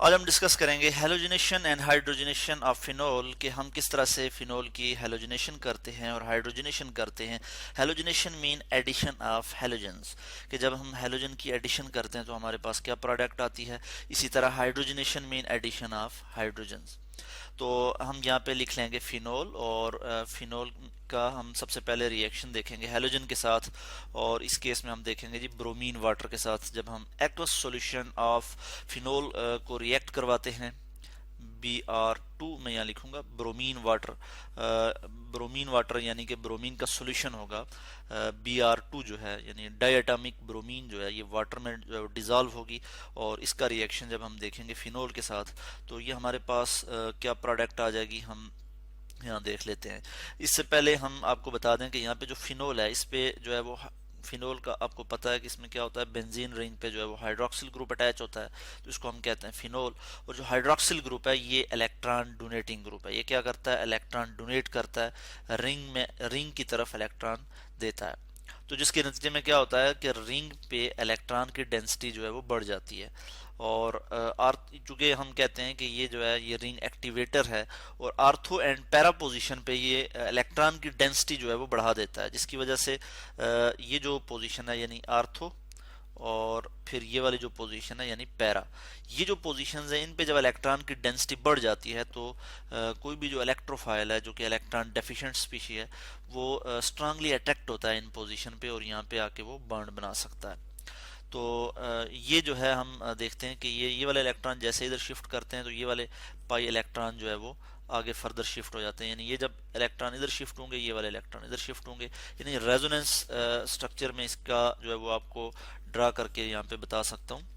आज हम डिस्कस करेंगे halogenation and hydrogenation of phenol कि हम किस तरह से फिनोल की हेलोजिनेशन करते हैं और हाइड्रोजनेशन करते हैं। Halogenation mean addition of halogens, कि जब हम हेलोजन की एडिशन करते हैं तो हमारे पास क्या प्रोडक्ट आती है। इसी तरह hydrogenation mean addition of hydrogens. तो हम यहाँ पे लिख लेंगे फिनोल, और फिनोल का हम सबसे पहले रिएक्शन देखेंगे हेलोजन के साथ, और इस केस में हम देखेंगे जी ब्रोमीन वाटर के साथ। जब हम एक्वस सॉल्यूशन ऑफ फिनोल को रिएक्ट करवाते हैं, Br2 मैं यहाँ लिखूंगा ब्रोमीन वाटर यानी कि ब्रोमीन का सॉल्यूशन होगा। Br2 जो है यानी डाइएटॉमिक ब्रोमीन जो है ये वाटर में जो डिजॉल्व होगी, और इसका रिएक्शन जब हम देखेंगे फिनोल के साथ तो ये हमारे पास क्या प्रोडक्ट आ जाएगी, हम यहाँ देख लेते हैं। इससे पहले हम आपको बता दें कि यहाँ पे जो फिनोल है इस पे जो है वो फिनोल का आपको पता है कि इसमें क्या होता है, बेंजीन रिंग पे जो है वो हाइड्रोक्सिल ग्रुप अटैच होता है, तो इसको हम कहते हैं फिनोल। और जो हाइड्रोक्सिल ग्रुप है ये इलेक्ट्रॉन डोनेटिंग ग्रुप है। ये क्या करता है, इलेक्ट्रॉन डोनेट करता है रिंग की तरफ इलेक्ट्रॉन देता है। तो जिसके नतीजे में क्या होता है कि रिंग पे इलेक्ट्रॉन की डेंसिटी जो है वो बढ़ जाती है। और चूंकि हम कहते हैं कि ये जो है ये रिंग एक्टिवेटर है, और आर्थो एंड पैरा पोजीशन पे ये इलेक्ट्रॉन की डेंसिटी जो है वो बढ़ा देता है, जिसकी वजह से ये जो पोजीशन है यानी आर्थो, और फिर ये वाली जो पोजीशन है यानी पैरा, ये जो पोजीशंस है इन पे जब इलेक्ट्रॉन की डेंसिटी बढ़ जाती है तो कोई भी जो इलेक्ट्रोफाइल है जो कि इलेक्ट्रॉन डेफिशिएंट स्पीशी है वो स्ट्रांगली अट्रैक्ट होता है इन पोजीशन पे, और यहाँ पे आके वो बॉन्ड बना सकता है। तो ये जो है हम देखते हैं कि ये वाले इलेक्ट्रॉन जैसे इधर शिफ्ट करते हैं तो ये वाले पाई इलेक्ट्रॉन जो है वो आगे फर्दर शिफ्ट हो जाते हैं, यानी ये जब इलेक्ट्रॉन इधर शिफ्ट होंगे ये वाले इलेक्ट्रॉन इधर शिफ्ट होंगे। यानी रेजोनेंस स्ट्रक्चर में इसका जो है वो आपको ड्रा करके यहाँ पे बता सकता हूँ।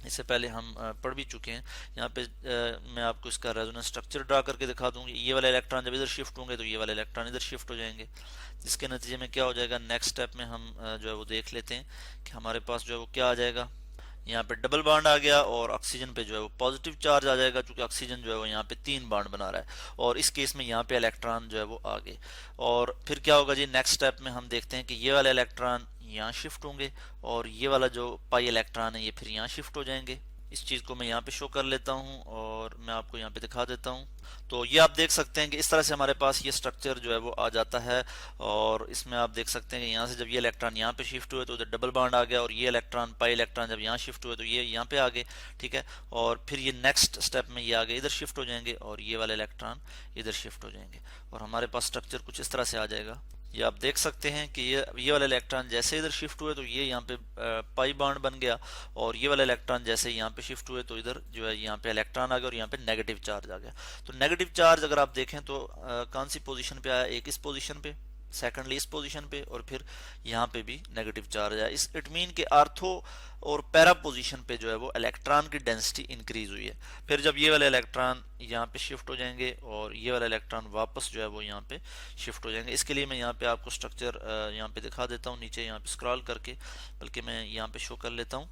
इससे पहले हम पढ़ भी चुके हैं। यहाँ पे मैं आपको इसका रेजोनेंस स्ट्रक्चर ड्रा करके दिखा दूंगी। ये वाले इलेक्ट्रॉन जब इधर शिफ्ट होंगे तो ये वाले इलेक्ट्रॉन इधर शिफ्ट हो जाएंगे, जिसके नतीजे में क्या हो जाएगा, नेक्स्ट स्टेप में हम जो है वो देख लेते हैं कि हमारे पास जो है वो क्या आ जाएगा। यहाँ पे डबल बॉन्ड आ गया, और ऑक्सीजन पे जो है वो पॉजिटिव चार्ज आ जाएगा, क्योंकि ऑक्सीजन जो है वो यहाँ पे 3 बॉन्ड बना रहा है, और इस केस में यहाँ पे इलेक्ट्रॉन जो है वो आ गए। और फिर क्या होगा जी, नेक्स्ट स्टेप में हम देखते हैं कि ये वाले इलेक्ट्रॉन यहाँ शिफ्ट होंगे, और ये वाला जो पाई इलेक्ट्रॉन है ये फिर यहाँ शिफ्ट हो जाएंगे। इस चीज़ को मैं यहाँ पे शो कर लेता हूँ और मैं आपको यहाँ पे दिखा देता हूँ। तो ये आप देख सकते हैं कि इस तरह से हमारे पास ये स्ट्रक्चर जो है वो आ जाता है, और इसमें आप देख सकते हैं कि यहाँ से जब ये इलेक्ट्रॉन यहाँ पे शिफ्ट हुए तो उधर डबल बॉन्ड आ गया, और ये इलेक्ट्रॉन पाई इलेक्ट्रॉन जब यहाँ शिफ्ट हुए तो ये यहाँ पे आ गए, ठीक है। और फिर ये नेक्स्ट स्टेप में ये आगे इधर शिफ्ट हो जाएंगे, और ये वाले इलेक्ट्रॉन इधर शिफ्ट हो जाएंगे, और हमारे पास स्ट्रक्चर कुछ इस तरह से आ जाएगा। ये आप देख सकते हैं कि ये वाले इलेक्ट्रॉन जैसे इधर शिफ्ट हुए तो ये यहाँ पे पाई बॉन्ड बन गया, और ये वाले इलेक्ट्रॉन जैसे यहाँ पे शिफ्ट हुए तो इधर जो है यहाँ पे इलेक्ट्रॉन आ गया, और यहाँ पे नेगेटिव चार्ज आ गया। तो नेगेटिव चार्ज अगर आप देखें तो कौन सी पोजीशन पे आया, एक इस पोजीशन पे, सेकंडली इस पोजीशन पे, और फिर यहाँ पे भी नेगेटिव चार्ज है। इस इट मीन के आर्थो और पैरा पोजीशन पे जो है वो इलेक्ट्रॉन की डेंसिटी इंक्रीज हुई है। फिर जब ये वाले इलेक्ट्रॉन यहाँ पे शिफ्ट हो जाएंगे और ये वाला इलेक्ट्रॉन वापस जो है वो यहाँ पे शिफ्ट हो जाएंगे। इसके लिए मैं यहाँ पे आपको स्ट्रक्चर यहाँ पे दिखा देता हूँ, नीचे यहाँ पे स्क्रॉल करके, बल्कि मैं यहाँ पे शो कर लेता हूँ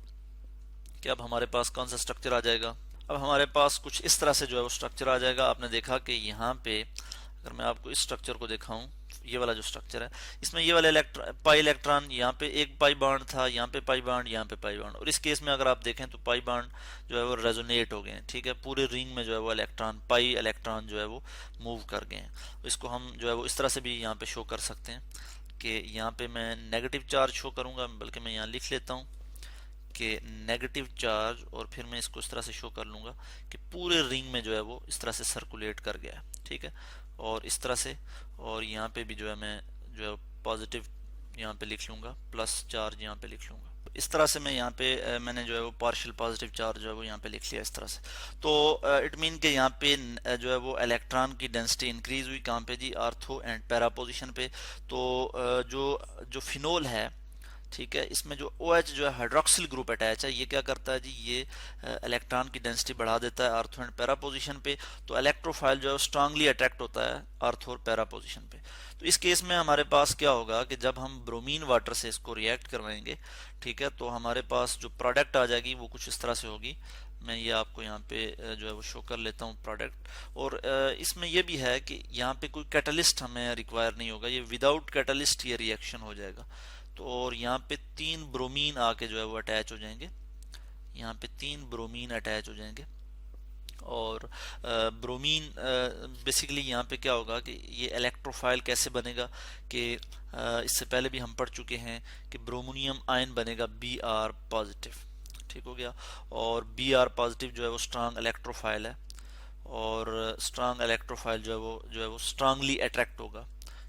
कि अब हमारे पास कौन सा स्ट्रक्चर आ जाएगा। अब हमारे पास कुछ इस तरह से जो है वो स्ट्रक्चर आ जाएगा। आपने देखा कि यहाँ पे अगर मैं आपको इस स्ट्रक्चर को दिखाऊं, ये वाला जो स्ट्रक्चर है इसमें ये वाला पाई इलेक्ट्रॉन, यहाँ पे एक पाई बॉन्ड था, यहाँ पे पाई बॉन्ड, यहाँ पे पाई बॉन्ड, और इस केस में अगर आप देखें तो पाई बॉन्ड जो है वो रेजोनेट हो गए हैं, ठीक है। पूरे रिंग में जो है वो इलेक्ट्रॉन पाई इलेक्ट्रॉन जो है वो मूव कर गए हैं। इसको हम जो है वो इस तरह से भी यहाँ पे शो कर सकते हैं कि यहाँ पे मैं नेगेटिव चार्ज शो करूँगा, बल्कि मैं यहाँ लिख लेता हूँ कि नेगेटिव चार्ज, और फिर मैं इसको इस तरह से शो कर लूँगा कि पूरे रिंग में जो है वो इस तरह से सर्कुलेट कर गया है, ठीक है। और इस तरह से, और यहाँ पे भी जो है मैं जो है पॉजिटिव यहाँ पे लिख लूँगा, प्लस चार्ज यहाँ पे लिख लूँगा। इस तरह से मैं यहाँ पे मैंने जो है वो पार्शियल पॉजिटिव चार्ज जो है वो यहाँ पे लिख लिया इस तरह से। तो इट मीन के यहाँ पे जो है वो इलेक्ट्रॉन की डेंसिटी इंक्रीज हुई कहाँ पे जी, आर्थो एंड पैरा पोजिशन पे। तो जो जो फिनोल है, ठीक है, इसमें जो OH जो है हाइड्रोक्सिल ग्रुप अटैच है, ये क्या करता है जी, ये इलेक्ट्रॉन की डेंसिटी बढ़ा देता है आर्थो एंड पैरा पोजीशन पे। तो इलेक्ट्रोफाइल जो है स्ट्रांगली अट्रैक्ट होता है आर्थो और पैरा पोजीशन पे। तो इस केस में हमारे पास क्या होगा कि जब हम ब्रोमीन वाटर से इसको रिएक्ट करवाएंगे, ठीक है, तो हमारे पास जो प्रोडक्ट आ जाएगी वो कुछ इस तरह से होगी। मैं ये आपको यहाँ पे जो है वो शो कर लेता हूँ प्रोडक्ट। और इसमें ये भी है कि यहाँ पे कोई कैटलिस्ट हमें रिक्वायर नहीं होगा, ये विदाउट कैटलिस्ट ये रिएक्शन हो जाएगा। तो और यहाँ पे 3 ब्रोमीन आके जो है वो अटैच हो जाएंगे, यहाँ पे 3 ब्रोमीन अटैच हो जाएंगे, और ब्रोमीन बेसिकली यहाँ पे क्या होगा कि ये इलेक्ट्रोफाइल कैसे बनेगा कि इससे पहले भी हम पढ़ चुके हैं कि ब्रोमोनियम आयन बनेगा Br पॉजिटिव, ठीक हो गया। और Br पॉजिटिव जो है वो स्ट्रांग इलेक्ट्रोफाइल है, और स्ट्रांग इलेक्ट्रोफाइल जो है वो स्ट्रांगली अट्रैक्ट होगा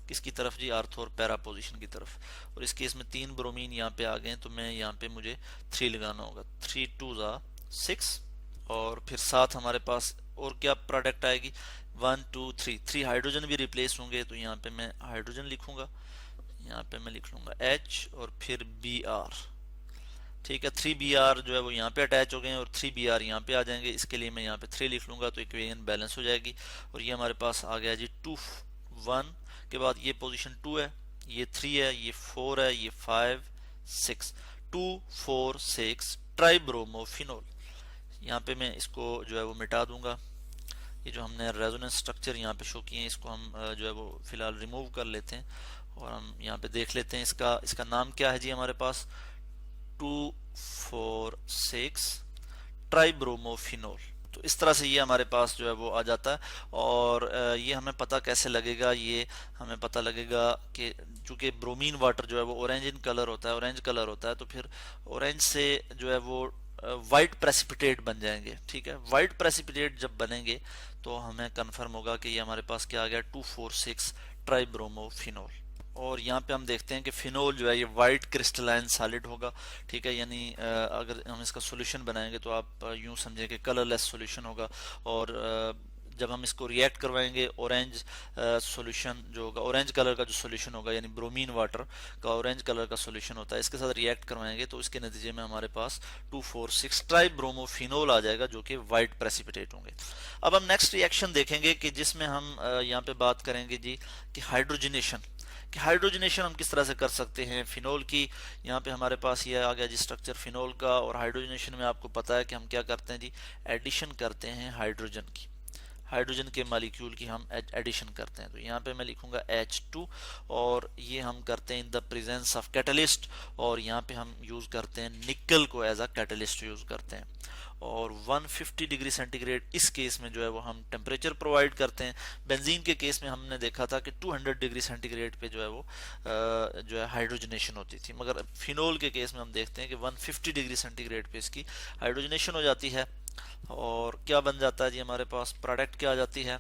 किसकी तरफ जी, अर्थ और पैरा पोजीशन की तरफ। और इस केस में 3 ब्रोमीन यहाँ पे आ गए, तो मैं यहाँ पे मुझे 3 लगाना होगा, 3 2 6, और फिर साथ हमारे पास और क्या प्रोडक्ट आएगी, 1 2 3 हाइड्रोजन भी रिप्लेस होंगे, तो यहाँ पे मैं हाइड्रोजन लिखूंगा, यहाँ पे मैं लिख लूंगा H और फिर Br, ठीक है। 3Br जो है वो यहाँ पे अटैच हो गए हैं और 3Br यहाँ पे आ जाएंगे, इसके लिए मैं यहाँ पे 3 लिख लूंगा, तो इक्वेशन बैलेंस हो जाएगी। और ये हमारे पास आ गया जी 2 1 के बाद ये पोजीशन 2 है, ये 3 है, ये 4 है, ये 5 6, 2 4 6 ट्राइब्रोमोफिनोल। यहाँ पे मैं इसको जो है वो मिटा दूंगा। ये जो हमने रेजोनेंस स्ट्रक्चर यहाँ पे शो किए हैं, इसको हम जो है वो फिलहाल रिमूव कर लेते हैं, और हम यहाँ पे देख लेते हैं इसका नाम क्या है जी हमारे पास, 2 4 6 ट्राइब्रोमोफिनोल। तो इस तरह से ये हमारे पास जो है वो आ जाता है। और ये हमें पता कैसे लगेगा, ये हमें पता लगेगा कि चूंकि ब्रोमीन वाटर जो है वो ऑरेंज इन कलर होता है, ऑरेंज कलर होता है, तो फिर ऑरेंज से जो है वो वाइट प्रेसिपिटेट बन जाएंगे, ठीक है। वाइट प्रेसिपिटेट जब बनेंगे तो हमें कंफर्म होगा कि ये हमारे पास क्या आ गया, 2,4,6 ट्राइब्रोमोफिनोल। और यहाँ पे हम देखते हैं कि फिनोल जो है ये वाइट क्रिस्टलाइन सॉलिड होगा, ठीक है। यानी अगर हम इसका सॉल्यूशन बनाएंगे तो आप यूं समझें कि कलरलेस सॉल्यूशन होगा। और जब हम इसको रिएक्ट करवाएंगे, ऑरेंज सॉल्यूशन जो होगा, ऑरेंज कलर का जो सॉल्यूशन होगा, यानी ब्रोमीन वाटर का ऑरेंज कलर का सॉल्यूशन होता है, इसके साथ रिएक्ट करवाएंगे तो इसके नतीजे में हमारे पास 2,4,6 ट्राइब्रोमोफिनोल आ जाएगा, जो कि वाइट प्रेसिपिटेट होंगे। अब हम नेक्स्ट रिएक्शन देखेंगे कि जिसमें हम यहाँ पे बात करेंगे जी कि हाइड्रोजनेशन, कि हाइड्रोजनेशन हम किस तरह से कर सकते हैं फिनोल की। यहाँ पे हमारे पास ये आ गया जी स्ट्रक्चर फिनोल का। और हाइड्रोजनेशन में आपको पता है कि हम क्या करते हैं जी, एडिशन करते हैं हाइड्रोजन की, हाइड्रोजन के मॉलिक्यूल की हम एडिशन करते हैं। तो यहाँ पे मैं लिखूंगा H2, और ये हम करते हैं in the presence of catalyst, और यहाँ पे हम यूज करते हैं निकल को एज अ कैटलिस्ट यूज करते हैं। और 150 डिग्री सेंटीग्रेड इस केस में जो है वो हम टेम्परेचर प्रोवाइड करते हैं। बेंजीन के केस में हमने देखा था कि 200 डिग्री सेंटीग्रेड पे जो है वो जो है हाइड्रोजनेशन होती थी, मगर फिनोल के केस में हम देखते हैं कि 150 डिग्री सेंटीग्रेड पे इसकी हाइड्रोजनेशन हो जाती है। और क्या बन जाता है जी, हमारे पास प्रोडक्ट क्या आ जाती है,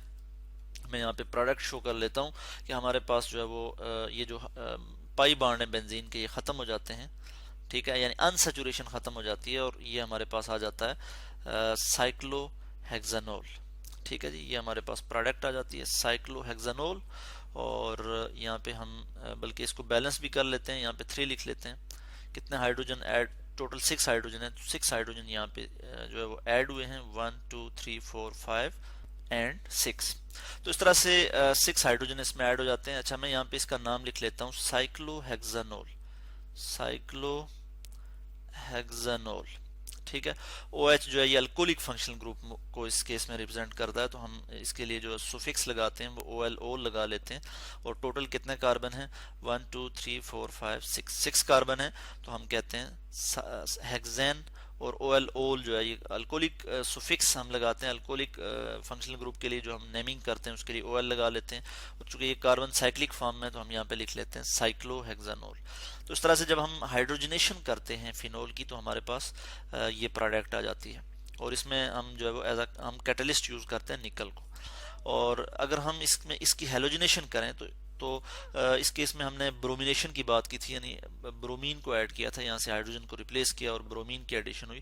मैं यहाँ पे प्रोडक्ट शो कर लेता हूँ कि हमारे पास जो है वो ये जो पाई बॉन्ड है बेंजीन के, ये ख़त्म हो जाते हैं, ठीक है, यानी अनसेचुरेशन ख़त्म हो जाती है, और ये हमारे पास आ जाता है साइक्लोहेक्सानोल, ठीक है जी। ये हमारे पास प्रोडक्ट आ जाती है साइक्लोहेक्सानोल। और यहाँ पे हम बल्कि इसको बैलेंस भी कर लेते हैं, यहाँ पे 3 लिख लेते हैं। कितने हाइड्रोजन ऐड, टोटल 6 हाइड्रोजन है, 6 हाइड्रोजन यहाँ पे जो है वो ऐड हुए हैं, 1 2 3 4 5 एंड 6। तो इस तरह से 6 हाइड्रोजन इसमें ऐड हो जाते हैं। अच्छा, मैं यहाँ पे इसका नाम लिख लेता हूँ साइक्लोहेक्सानोल, साइक्लोहेक्सानोल, ठीक है। OH जो है ये अल्कोहलिक फंक्शनल ग्रुप को इस केस में रिप्रेजेंट करता है, तो हम इसके लिए जो सुफिक्स लगाते हैं वो OLO लगा लेते हैं। और टोटल कितने कार्बन हैं, 1 2 3 4 5 6 कार्बन है, तो हम कहते हैं हेक्सेन। और OLOL जो है ये अल्कोहलिक सुफिक्स हम लगाते हैं, अल्कोहलिक फंक्शनल ग्रुप के लिए जो हम नेमिंग करते हैं उसके लिए OL लगा लेते हैं। और चूंकि ये कार्बन साइक्लिक फॉर्म में, तो हम यहाँ पे लिख लेते हैं साइक्लोहेक्सानोल। तो इस तरह से जब हम हाइड्रोजनेशन करते हैं फिनोल की, तो हमारे पास ये प्रोडक्ट आ जाती है। और इसमें हम जो है वो हम कैटलिस्ट यूज करते हैं निकल को। और अगर हम इसमें इसकी हेलोजिनेशन करें तो इस केस में हमने ब्रोमिनेशन की बात की थी, यानी ब्रोमीन को ऐड किया था, यहाँ से हाइड्रोजन को रिप्लेस किया और ब्रोमीन की एडिशन हुई।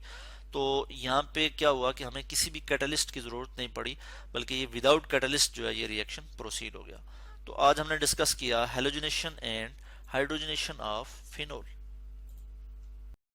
तो यहाँ पे क्या हुआ कि हमें किसी भी कैटलिस्ट की जरूरत नहीं पड़ी, बल्कि ये विदाउट कैटलिस्ट जो है ये रिएक्शन प्रोसीड हो गया। तो आज हमने डिस्कस किया halogenation and hydrogenation of phenol.